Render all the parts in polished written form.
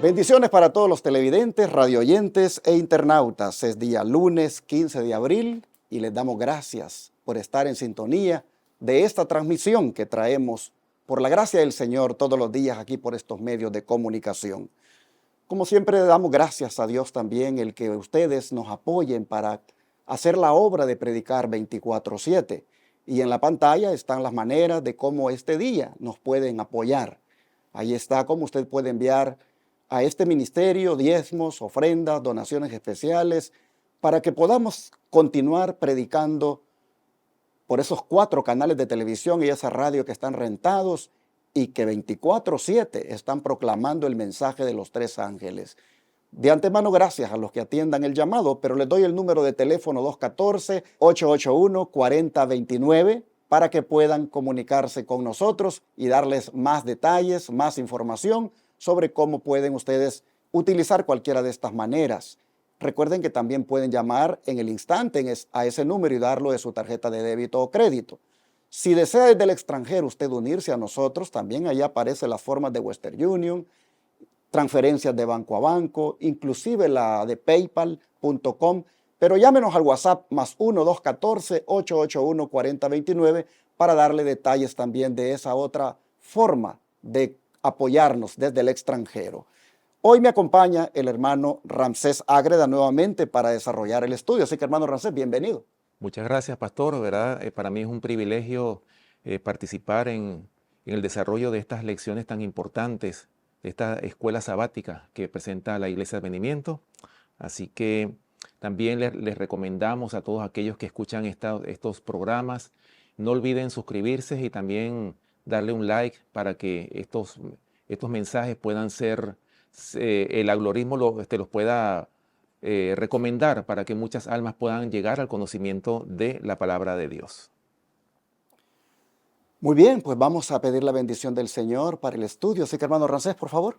Bendiciones para todos los televidentes, radioyentes e internautas. Es día lunes 15 de abril y les damos gracias por estar en sintonía de esta transmisión que traemos por la gracia del Señor todos los días aquí por estos medios de comunicación. Como siempre, le damos gracias a Dios también el que ustedes nos apoyen para hacer la obra de predicar 24/7. Y en la pantalla están las maneras de cómo este día nos pueden apoyar. Ahí está cómo usted puede enviar a este ministerio diezmos, ofrendas, donaciones especiales, para que podamos continuar predicando por esos 4 canales de televisión y esa radio que están rentados y que 24/7 están proclamando el mensaje de los 3 ángeles. De antemano, gracias a los que atiendan el llamado, pero les doy el número de teléfono 214-881-4029 para que puedan comunicarse con nosotros y darles más detalles, más información sobre cómo pueden ustedes utilizar cualquiera de estas maneras. Recuerden que también pueden llamar en el instante a ese número y darlo de su tarjeta de débito o crédito. Si desea desde el extranjero usted unirse a nosotros, también ahí aparecen las formas de Western Union, transferencias de banco a banco, inclusive la de paypal.com, pero llámenos al WhatsApp +1 214-881-4029 para darle detalles también de esa otra forma de apoyarnos desde el extranjero. Hoy me acompaña el hermano Ramsés Ágreda nuevamente para desarrollar el estudio. Así que, hermano Ramsés, bienvenido. Muchas gracias, pastor. ¿Verdad? Para mí es un privilegio participar en el desarrollo de estas lecciones tan importantes, de esta escuela sabática que presenta la Iglesia de Advenimiento. Así que también les recomendamos a todos aquellos que escuchan estos programas, no olviden suscribirse y también darle un like para que estos mensajes puedan ser, el algoritmo los pueda recomendar para que muchas almas puedan llegar al conocimiento de la palabra de Dios. Muy bien, pues vamos a pedir la bendición del Señor para el estudio. Así que, hermano Ramsés, por favor.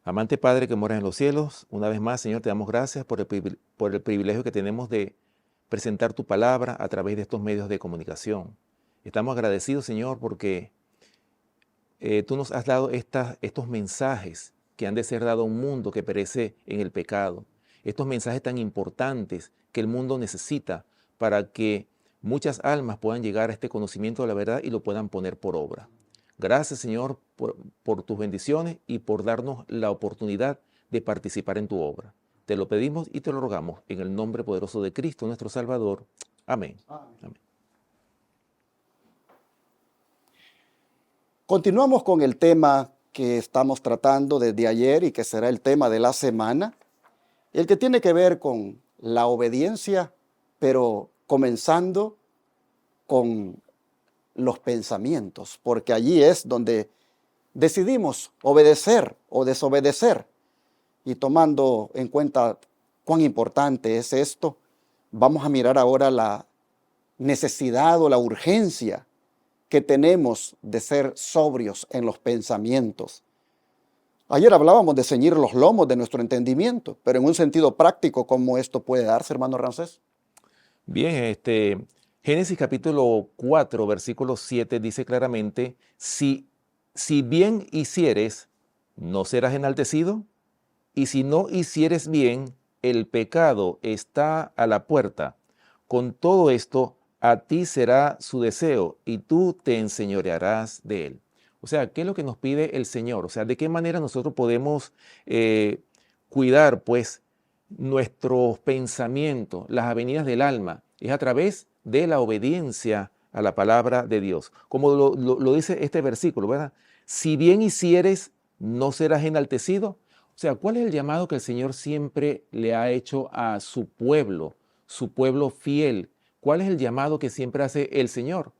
Amante Padre que moras en los cielos, una vez más, Señor, te damos gracias por el privilegio que tenemos de presentar tu palabra a través de estos medios de comunicación. Estamos agradecidos, Señor, porque tú nos has dado estos mensajes que han de ser dados a un mundo que perece en el pecado. Estos mensajes tan importantes que el mundo necesita para que muchas almas puedan llegar a este conocimiento de la verdad y lo puedan poner por obra. Gracias, Señor, por tus bendiciones y por darnos la oportunidad de participar en tu obra. Te lo pedimos y te lo rogamos en el nombre poderoso de Cristo, nuestro Salvador. Amén. Amén. Continuamos con el tema que estamos tratando desde ayer y que será el tema de la semana, el que tiene que ver con la obediencia, pero comenzando con los pensamientos, porque allí es donde decidimos obedecer o desobedecer. Y tomando en cuenta cuán importante es esto, vamos a mirar ahora la necesidad o la urgencia que tenemos de ser sobrios en los pensamientos. Ayer hablábamos de ceñir los lomos de nuestro entendimiento, pero en un sentido práctico, ¿cómo esto puede darse, hermano Ramsés? Bien, Génesis capítulo 4, versículo 7 dice claramente, si bien hicieres, no serás enaltecido, y si no hicieres bien, el pecado está a la puerta. Con todo esto, a ti será su deseo, y tú te enseñorearás de él. O sea, ¿qué es lo que nos pide el Señor? O sea, ¿de qué manera nosotros podemos cuidar, pues, nuestros pensamientos, las avenidas del alma? Es a través de la obediencia a la palabra de Dios. Como lo dice este versículo, ¿verdad? Si bien hicieres, no serás enaltecido. O sea, ¿cuál es el llamado que el Señor siempre le ha hecho a su pueblo fiel? ¿Cuál es el llamado que siempre hace el Señor?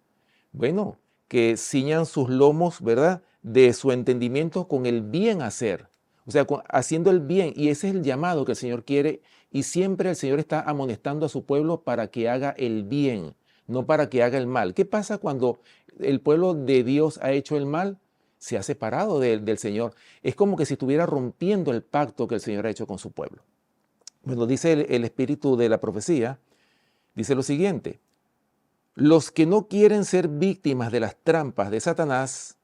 Bueno, que ciñan sus lomos, ¿verdad?, de su entendimiento con el bien hacer. O sea, haciendo el bien. Y ese es el llamado que el Señor quiere. Y siempre el Señor está amonestando a su pueblo para que haga el bien, no para que haga el mal. ¿Qué pasa cuando el pueblo de Dios ha hecho el mal? Se ha separado del Señor. Es como que si estuviera rompiendo el pacto que el Señor ha hecho con su pueblo. Bueno, dice el espíritu de la profecía, dice lo siguiente: Los que no quieren ser víctimas de las trampas de Satanás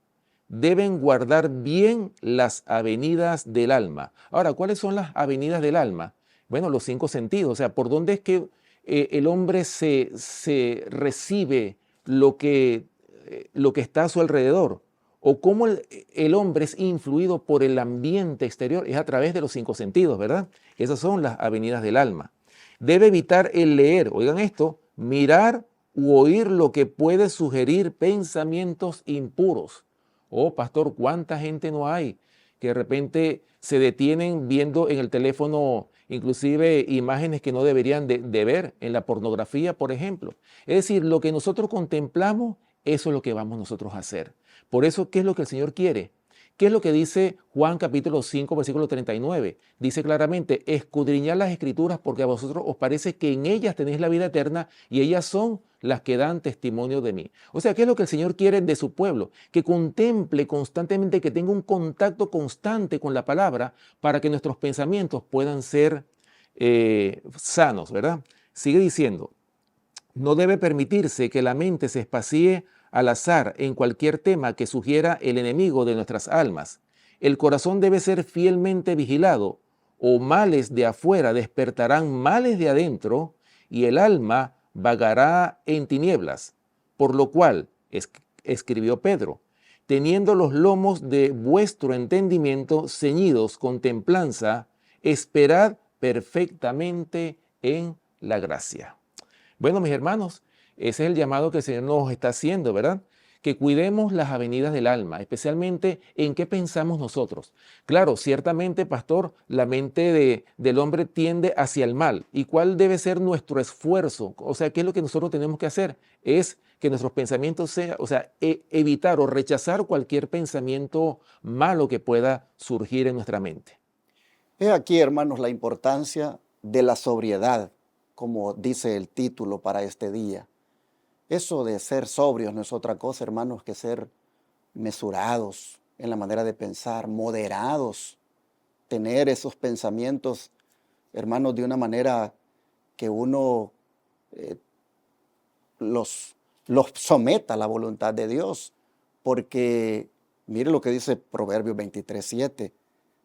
deben guardar bien las avenidas del alma. Ahora, ¿cuáles son las avenidas del alma? Bueno, los 5 sentidos. O sea, ¿por dónde es que el hombre se recibe lo que está a su alrededor? O cómo el hombre es influido por el ambiente exterior. Es a través de los 5 sentidos, ¿verdad? Esas son las avenidas del alma. Debe evitar el leer, oigan esto, mirar u oír lo que puede sugerir pensamientos impuros. Oh, pastor, ¿cuánta gente no hay que de repente se detienen viendo en el teléfono inclusive imágenes que no deberían de ver en la pornografía, por ejemplo? Es decir, lo que nosotros contemplamos, eso es lo que vamos nosotros a hacer. Por eso, ¿qué es lo que el Señor quiere? ¿Qué es lo que dice Juan capítulo 5, versículo 39? Dice claramente, escudriñad las escrituras porque a vosotros os parece que en ellas tenéis la vida eterna y ellas son las que dan testimonio de mí. O sea, ¿qué es lo que el Señor quiere de su pueblo? Que contemple constantemente, que tenga un contacto constante con la palabra para que nuestros pensamientos puedan ser sanos, ¿verdad? Sigue diciendo, no debe permitirse que la mente se espacíe al azar en cualquier tema que sugiera el enemigo de nuestras almas. El corazón debe ser fielmente vigilado, o males de afuera despertarán males de adentro, y el alma vagará en tinieblas. Por lo cual, escribió Pedro, teniendo los lomos de vuestro entendimiento ceñidos con templanza, esperad perfectamente en la gracia. Bueno, mis hermanos, ese es el llamado que el Señor nos está haciendo, ¿verdad? Que cuidemos las avenidas del alma, especialmente en qué pensamos nosotros. Claro, ciertamente, pastor, la mente del hombre tiende hacia el mal. ¿Y cuál debe ser nuestro esfuerzo? O sea, ¿qué es lo que nosotros tenemos que hacer? Es que nuestros pensamientos sean, o sea, evitar o rechazar cualquier pensamiento malo que pueda surgir en nuestra mente. He aquí, hermanos, la importancia de la sobriedad, como dice el título para este día. Eso de ser sobrios no es otra cosa, hermanos, que ser mesurados en la manera de pensar, moderados, tener esos pensamientos, hermanos, de una manera que uno eh, los someta a la voluntad de Dios. Porque mire lo que dice Proverbios 23:7.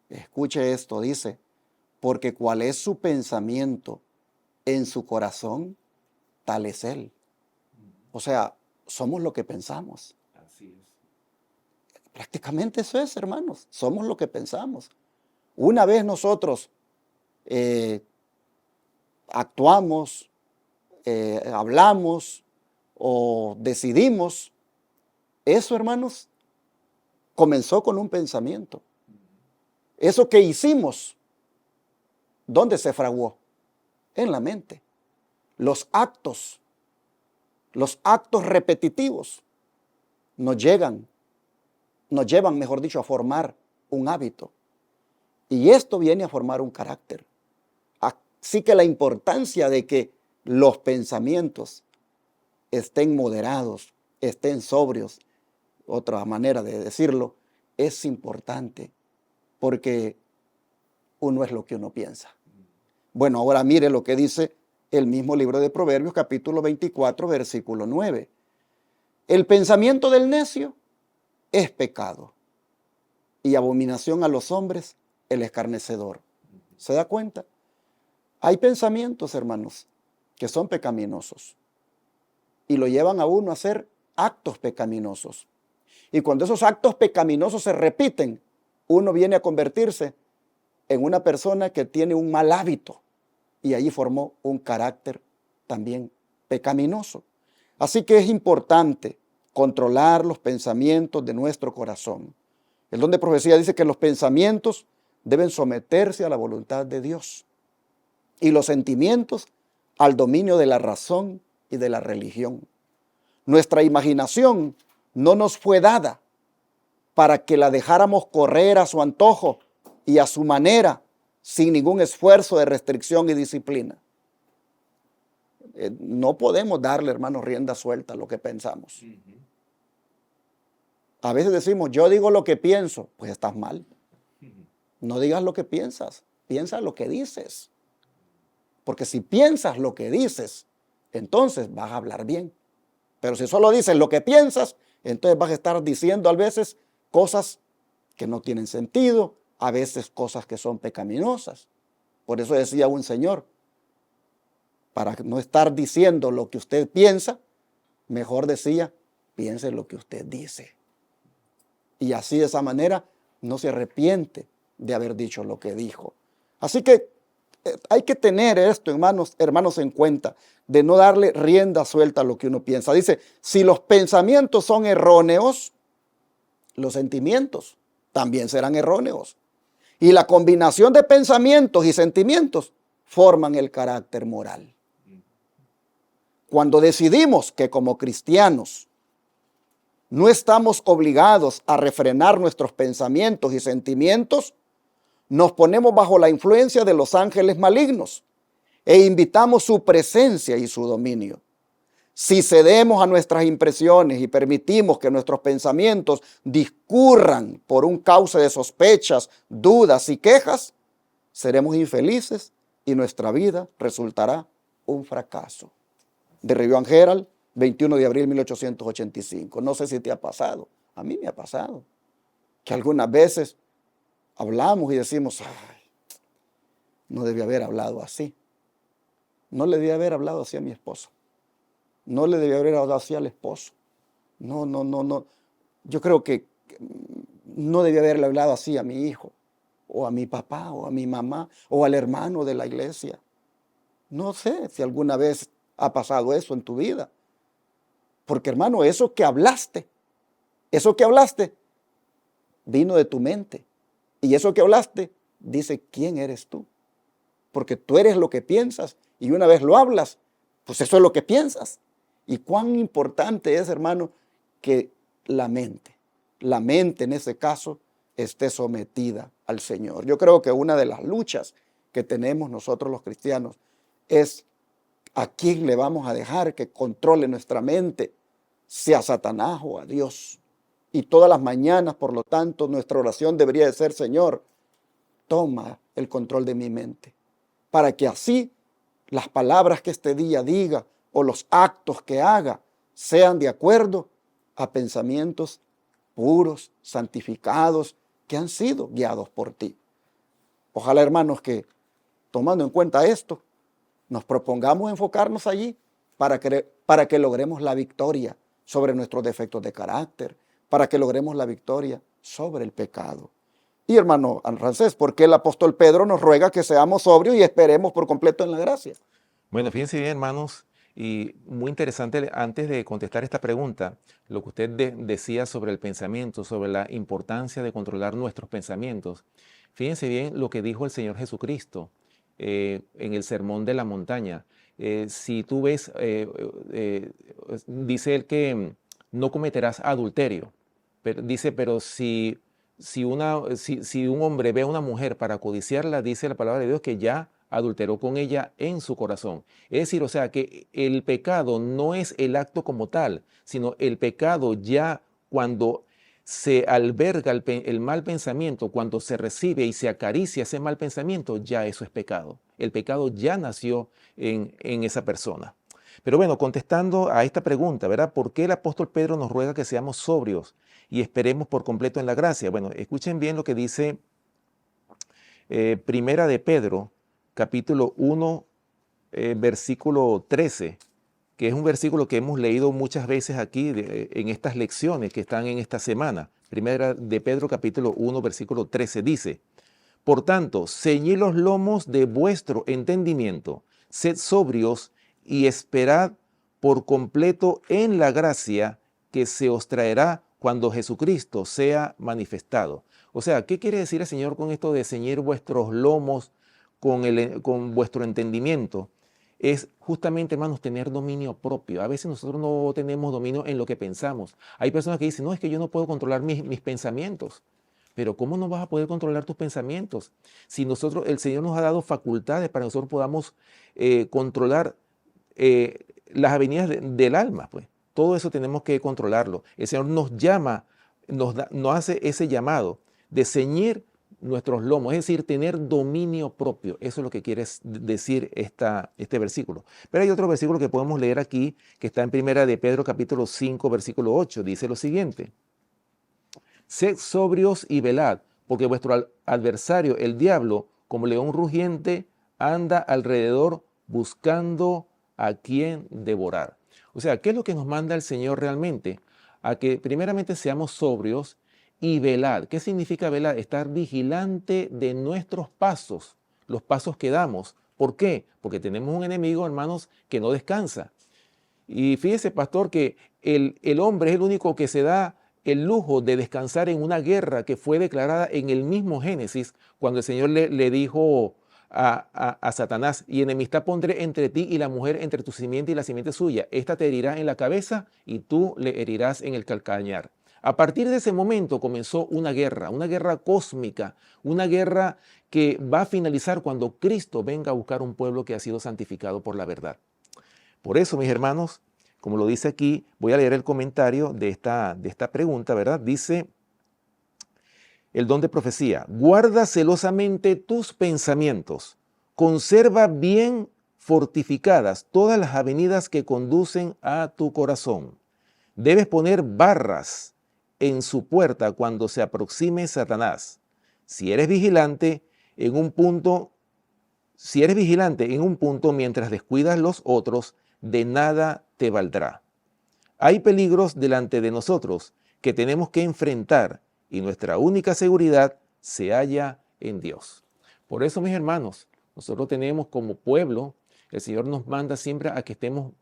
Escuche esto, dice, porque cuál es su pensamiento en su corazón, tal es él. O sea, somos lo que pensamos. Así es. Prácticamente eso es, hermanos. Somos lo que pensamos. Una vez nosotros actuamos, hablamos o decidimos, eso, hermanos, comenzó con un pensamiento. Eso que hicimos, ¿dónde se fraguó? En la mente. Los actos repetitivos nos llevan, mejor dicho, a formar un hábito. Y esto viene a formar un carácter. Así que la importancia de que los pensamientos estén moderados, estén sobrios, otra manera de decirlo, es importante, porque uno es lo que uno piensa. Bueno, ahora mire lo que dice el mismo libro de Proverbios, capítulo 24, versículo 9. El pensamiento del necio es pecado, y abominación a los hombres el escarnecedor. ¿Se da cuenta? Hay pensamientos, hermanos, que son pecaminosos y lo llevan a uno a hacer actos pecaminosos. Y cuando esos actos pecaminosos se repiten, uno viene a convertirse en una persona que tiene un mal hábito y allí formó un carácter también pecaminoso. Así que es importante controlar los pensamientos de nuestro corazón. El don de profecía dice que los pensamientos deben someterse a la voluntad de Dios y los sentimientos al dominio de la razón y de la religión. Nuestra imaginación no nos fue dada para que la dejáramos correr a su antojo y a su manera, sin ningún esfuerzo de restricción y disciplina. No podemos darle, hermanos, rienda suelta a lo que pensamos. A veces decimos, yo digo lo que pienso, pues estás mal. No digas lo que piensas, piensa lo que dices. Porque si piensas lo que dices, entonces vas a hablar bien. Pero si solo dices lo que piensas, entonces vas a estar diciendo a veces cosas que no tienen sentido, a veces cosas que son pecaminosas. Por eso decía un señor, para no estar diciendo lo que usted piensa, mejor decía, piense lo que usted dice. Y así de esa manera no se arrepiente de haber dicho lo que dijo. Así que hay que tener esto, hermanos, en cuenta, de no darle rienda suelta a lo que uno piensa. Dice, si los pensamientos son erróneos, los sentimientos también serán erróneos. Y la combinación de pensamientos y sentimientos forman el carácter moral. Cuando decidimos que como cristianos no estamos obligados a refrenar nuestros pensamientos y sentimientos, nos ponemos bajo la influencia de los ángeles malignos e invitamos su presencia y su dominio. Si cedemos a nuestras impresiones y permitimos que nuestros pensamientos discurran por un cauce de sospechas, dudas y quejas, seremos infelices y nuestra vida resultará un fracaso. De Review and Herald, 21 de abril de 1885. No sé si te ha pasado, a mí me ha pasado, que algunas veces hablamos y decimos, ay, no debía haber hablado así. No le debía haber hablado así a mi esposo. No le debía haber hablado así al esposo. No. Yo creo que no debía haberle hablado así a mi hijo, o a mi papá, o a mi mamá, o al hermano de la iglesia. No sé si alguna vez ha pasado eso en tu vida. Porque, hermano, eso que hablaste vino de tu mente. Y eso que hablaste dice quién eres tú. Porque tú eres lo que piensas y una vez lo hablas, pues eso es lo que piensas. Y cuán importante es, hermano, que la mente en ese caso esté sometida al Señor. Yo creo que una de las luchas que tenemos nosotros los cristianos es a quién le vamos a dejar que controle nuestra mente, sea a Satanás o a Dios. Y todas las mañanas, por lo tanto, nuestra oración debería de ser, Señor, toma el control de mi mente, para que así las palabras que este día diga o los actos que haga sean de acuerdo a pensamientos puros, santificados, que han sido guiados por ti. Ojalá, hermanos, que tomando en cuenta esto, nos propongamos enfocarnos allí para que logremos la victoria sobre nuestros defectos de carácter, para que logremos la victoria sobre el pecado. Y hermano Rancés, ¿por qué el apóstol Pedro nos ruega que seamos sobrios y esperemos por completo en la gracia? Bueno, fíjense bien, hermanos, y muy interesante, antes de contestar esta pregunta, lo que usted decía sobre el pensamiento, sobre la importancia de controlar nuestros pensamientos. Fíjense bien lo que dijo el Señor Jesucristo en el Sermón de la Montaña. Si tú ves, dice él que no cometerás adulterio. Pero si un hombre ve a una mujer para codiciarla, dice la palabra de Dios que ya adulteró con ella en su corazón. Es decir, o sea, que el pecado no es el acto como tal, sino el pecado ya cuando se alberga el mal pensamiento, cuando se recibe y se acaricia ese mal pensamiento, ya eso es pecado. El pecado ya nació en esa persona. Pero bueno, contestando a esta pregunta, ¿verdad? ¿Por qué el apóstol Pedro nos ruega que seamos sobrios y esperemos por completo en la gracia? Bueno, escuchen bien lo que dice Primera de Pedro, capítulo 1, versículo 13, que es un versículo que hemos leído muchas veces aquí en estas lecciones que están en esta semana. Primera de Pedro, capítulo 1, versículo 13, dice, por tanto, ceñid los lomos de vuestro entendimiento, sed sobrios y esperad por completo en la gracia que se os traerá cuando Jesucristo sea manifestado. O sea, ¿qué quiere decir el Señor con esto de ceñir vuestros lomos con vuestro entendimiento? Es justamente, hermanos, tener dominio propio. A veces nosotros no tenemos dominio en lo que pensamos. Hay personas que dicen, no, es que yo no puedo controlar mis pensamientos. Pero ¿cómo no vas a poder controlar tus pensamientos? Si el Señor nos ha dado facultades para que nosotros podamos controlar las avenidas del alma, pues. Todo eso tenemos que controlarlo. El Señor nos llama, nos hace ese llamado de ceñir nuestros lomos, es decir, tener dominio propio. Eso es lo que quiere decir este versículo. Pero hay otro versículo que podemos leer aquí, que está en Primera de Pedro capítulo 5, versículo 8. Dice lo siguiente: sed sobrios y velad, porque vuestro adversario, el diablo, como león rugiente, anda alrededor buscando a quien devorar. O sea, ¿qué es lo que nos manda el Señor realmente? A que primeramente seamos sobrios y velad. ¿Qué significa velar? Estar vigilante de nuestros pasos, los pasos que damos. ¿Por qué? Porque tenemos un enemigo, hermanos, que no descansa. Y fíjese, pastor, que el hombre es el único que se da el lujo de descansar en una guerra que fue declarada en el mismo Génesis, cuando el Señor le dijo a Satanás: y enemistad pondré entre ti y la mujer, entre tu simiente y la simiente suya. Esta te herirá en la cabeza y tú le herirás en el calcañar. A partir de ese momento comenzó una guerra cósmica, una guerra que va a finalizar cuando Cristo venga a buscar un pueblo que ha sido santificado por la verdad. Por eso, mis hermanos, como lo dice aquí, voy a leer el comentario de esta pregunta, ¿verdad? Dice el don de profecía: guarda celosamente tus pensamientos, conserva bien fortificadas todas las avenidas que conducen a tu corazón. Debes poner barras en su puerta cuando se aproxime Satanás. Si eres vigilante en un punto mientras descuidas los otros, de nada te valdrá. Hay peligros delante de nosotros que tenemos que enfrentar y nuestra única seguridad se halla en Dios. Por eso, mis hermanos, nosotros tenemos como pueblo, el Señor nos manda siempre a que estemos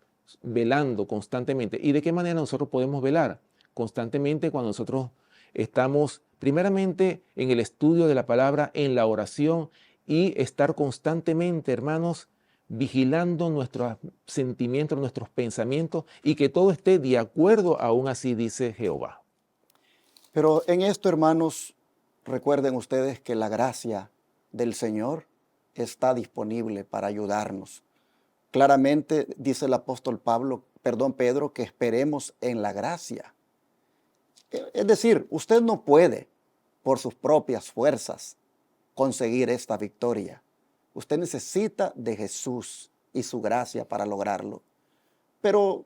velando constantemente. ¿Y de qué manera nosotros podemos velar? Constantemente cuando nosotros estamos primeramente en el estudio de la palabra, en la oración, y estar constantemente, hermanos, vigilando nuestros sentimientos, nuestros pensamientos, y que todo esté de acuerdo, aún así dice Jehová. Pero en esto, hermanos, recuerden ustedes que la gracia del Señor está disponible para ayudarnos. Claramente dice el apóstol Pedro, que esperemos en la gracia. Es decir, usted no puede por sus propias fuerzas conseguir esta victoria. Usted necesita de Jesús y su gracia para lograrlo. Pero,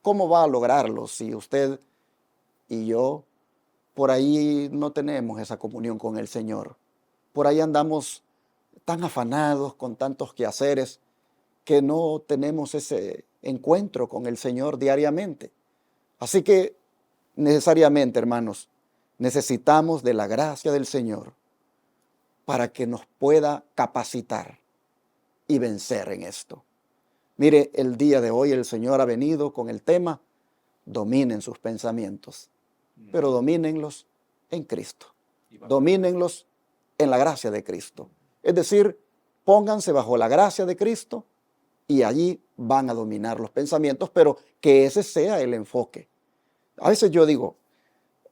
¿cómo va a lograrlo si usted y yo por ahí no tenemos esa comunión con el Señor? Por ahí andamos tan afanados con tantos quehaceres que no tenemos ese encuentro con el Señor diariamente. Así que necesariamente, hermanos, necesitamos de la gracia del Señor para que nos pueda capacitar y vencer en esto. Mire, el día de hoy el Señor ha venido con el tema: dominen sus pensamientos, pero domínenlos en Cristo. Domínenlos en la gracia de Cristo. Es decir, pónganse bajo la gracia de Cristo y allí van a dominar los pensamientos, pero que ese sea el enfoque. A veces yo digo,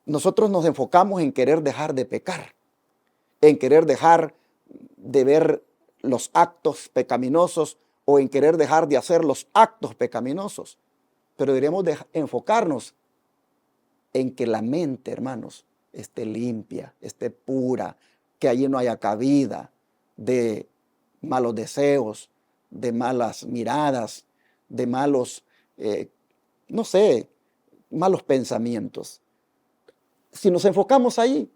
nosotros nos enfocamos en querer dejar de pecar, en querer dejar de ver los actos pecaminosos o en querer dejar de hacer los actos pecaminosos. Pero deberíamos enfocarnos en que la mente, hermanos, esté limpia, esté pura, que allí no haya cabida de malos deseos, de malas miradas, de malos, malos pensamientos. Si nos enfocamos ahí,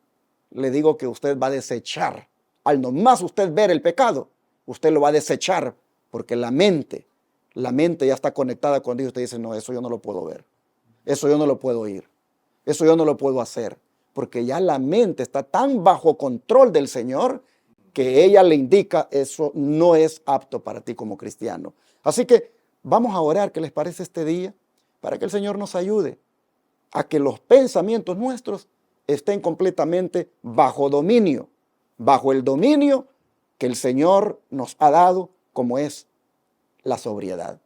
le digo que usted va a desechar. Al nomás usted ver el pecado, usted lo va a desechar, porque la mente ya está conectada con Dios. Usted dice: no, eso yo no lo puedo ver, eso yo no lo puedo oír, eso yo no lo puedo hacer, porque ya la mente está tan bajo control del Señor que ella le indica: eso no es apto para ti como cristiano. Así que vamos a orar, ¿qué les parece este día? Para que el Señor nos ayude a que los pensamientos nuestros estén completamente bajo dominio, bajo el dominio que el Señor nos ha dado, como es la sobriedad,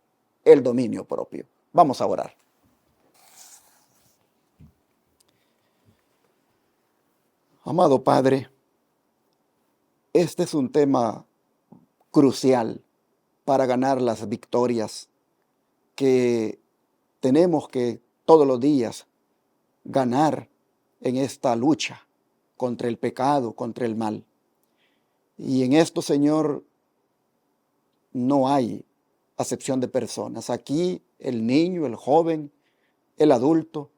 el dominio propio. Vamos a orar. Amado Padre, este es un tema crucial para ganar las victorias que tenemos que todos los días ganar en esta lucha contra el pecado, contra el mal. Y en esto, Señor, no hay acepción de personas. Aquí el niño, el joven, el adulto,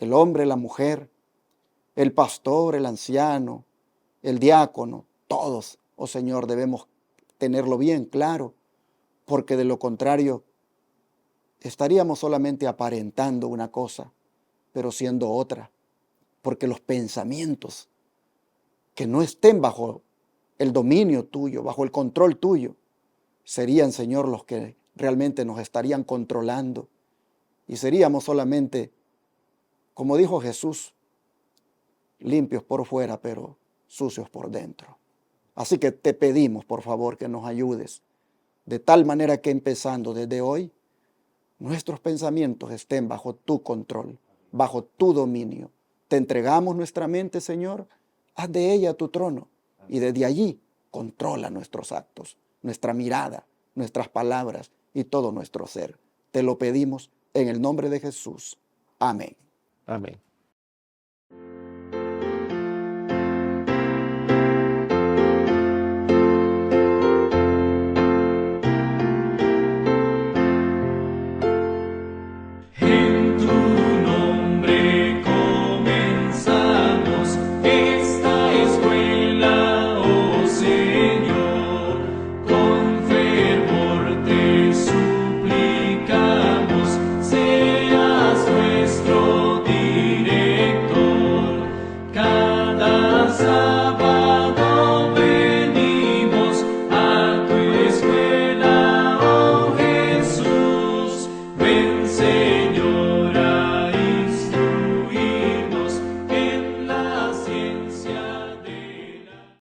el hombre, la mujer, el pastor, el anciano, el diácono, todos, oh Señor, debemos tenerlo bien claro, porque de lo contrario estaríamos solamente aparentando una cosa, pero siendo otra, porque los pensamientos que no estén bajo el dominio tuyo, bajo el control tuyo, serían, Señor, los que realmente nos estarían controlando y seríamos solamente, como dijo Jesús, limpios por fuera, pero sucios por dentro. Así que te pedimos, por favor, que nos ayudes, de tal manera que empezando desde hoy, nuestros pensamientos estén bajo tu control, bajo tu dominio. Te entregamos nuestra mente, Señor, haz de ella tu trono y desde allí controla nuestros actos, nuestra mirada, nuestras palabras y todo nuestro ser. Te lo pedimos en el nombre de Jesús. Amén. Amén.